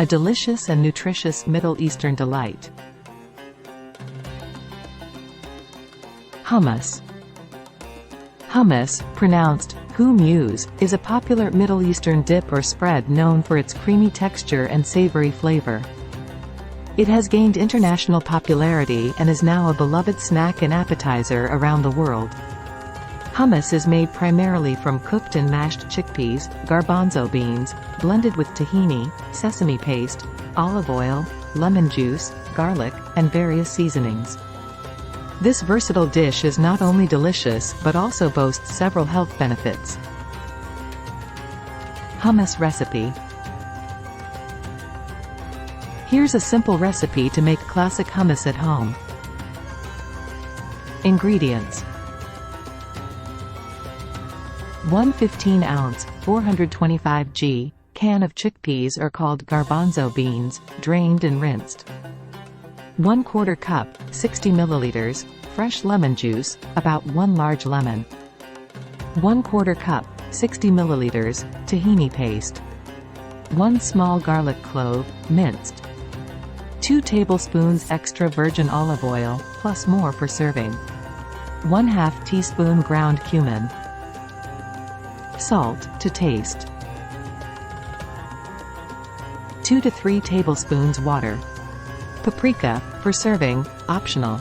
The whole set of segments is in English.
a delicious and nutritious Middle Eastern delight. Hummus. Hummus, pronounced hummus, is a popular Middle Eastern dip or spread known for its creamy texture and savory flavor. It has gained international popularity and is now a beloved snack and appetizer around the world. Hummus is made primarily from cooked and mashed chickpeas, garbanzo beans, blended with tahini, sesame paste, olive oil, lemon juice, garlic, and various seasonings. This versatile dish is not only delicious but also boasts several health benefits. Hummus recipe. Here's a simple recipe to make classic hummus at home. Ingredients: 1 15-ounce, 425 g, can of chickpeas are called garbanzo beans, drained and rinsed. 1/4 cup, 60 milliliters, fresh lemon juice, about 1 large lemon. 1/4 cup, 60 milliliters, tahini paste. 1 small garlic clove, minced. 2 tablespoons extra virgin olive oil, plus more for serving. 1/2 teaspoon ground cumin. Salt to taste. 2 to 3 tablespoons water. Paprika, for serving, optional.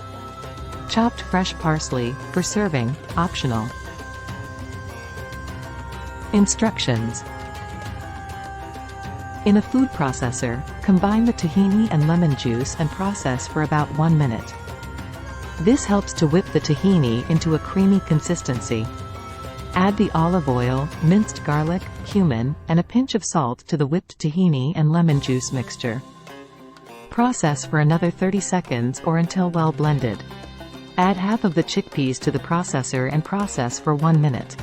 Chopped fresh parsley, for serving, optional. Instructions. In a food processor, combine the tahini and lemon juice and process for about 1 minute. This helps to whip the tahini into a creamy consistency. Add the olive oil, minced garlic, cumin, and a pinch of salt to the whipped tahini and lemon juice mixture. Process for another 30 seconds or until well blended. Add half of the chickpeas to the processor and process for 1 minute.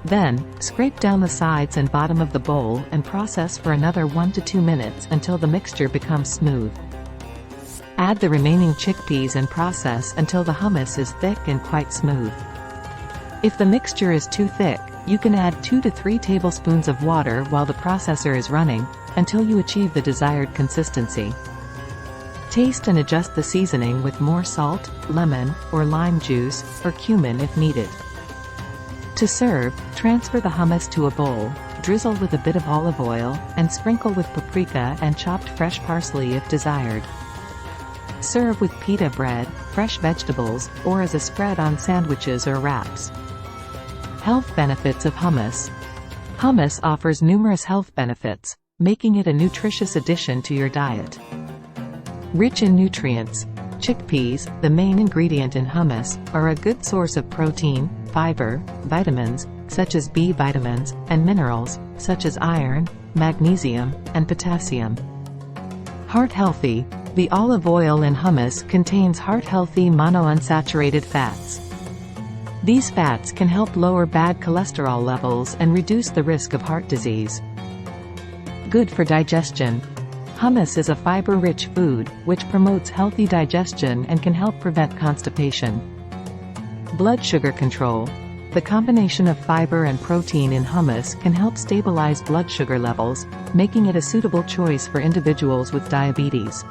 Then, scrape down the sides and bottom of the bowl and process for another 1 to 2 minutes until the mixture becomes smooth. Add the remaining chickpeas and process until the hummus is thick and quite smooth. If the mixture is too thick, you can add 2 to 3 tablespoons of water while the processor is running, until you achieve the desired consistency. Taste and adjust the seasoning with more salt, lemon, or lime juice, or cumin if needed. To serve, transfer the hummus to a bowl, drizzle with a bit of olive oil, and sprinkle with paprika and chopped fresh parsley if desired. Serve with pita bread, fresh vegetables, or as a spread on sandwiches or wraps. Health benefits of hummus. Hummus offers numerous health benefits, making it a nutritious addition to your diet. Rich in nutrients. Chickpeas, the main ingredient in hummus, are a good source of protein, fiber, vitamins, such as B vitamins, and minerals, such as iron, magnesium, and potassium. Heart healthy. The olive oil in hummus contains heart-healthy monounsaturated fats. These fats can help lower bad cholesterol levels and reduce the risk of heart disease. Good for digestion. Hummus is a fiber-rich food, which promotes healthy digestion and can help prevent constipation. Blood sugar control. The combination of fiber and protein in hummus can help stabilize blood sugar levels, making it a suitable choice for individuals with diabetes.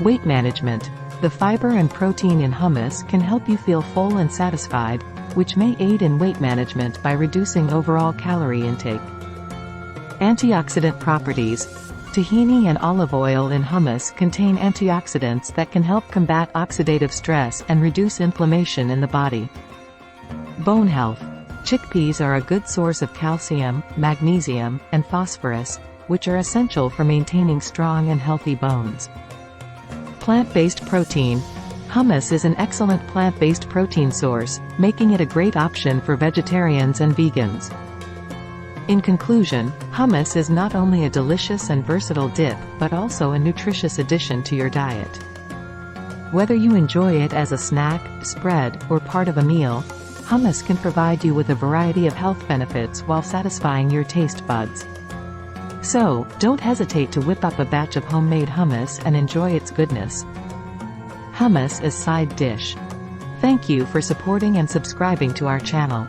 Weight management. The fiber and protein in hummus can help you feel full and satisfied, which may aid in weight management by reducing overall calorie intake. Antioxidant properties. Tahini and olive oil in hummus contain antioxidants that can help combat oxidative stress and reduce inflammation in the body. Bone health. Chickpeas are a good source of calcium, magnesium, and phosphorus, which are essential for maintaining strong and healthy bones. Plant-based protein. Hummus is an excellent plant-based protein source, making it a great option for vegetarians and vegans. In conclusion, hummus is not only a delicious and versatile dip but also a nutritious addition to your diet. Whether you enjoy it as a snack, spread, or part of a meal, hummus can provide you with a variety of health benefits while satisfying your taste buds. So, don't hesitate to whip up a batch of homemade hummus and enjoy its goodness. Hummus as side dish. Thank you for supporting and subscribing to our channel.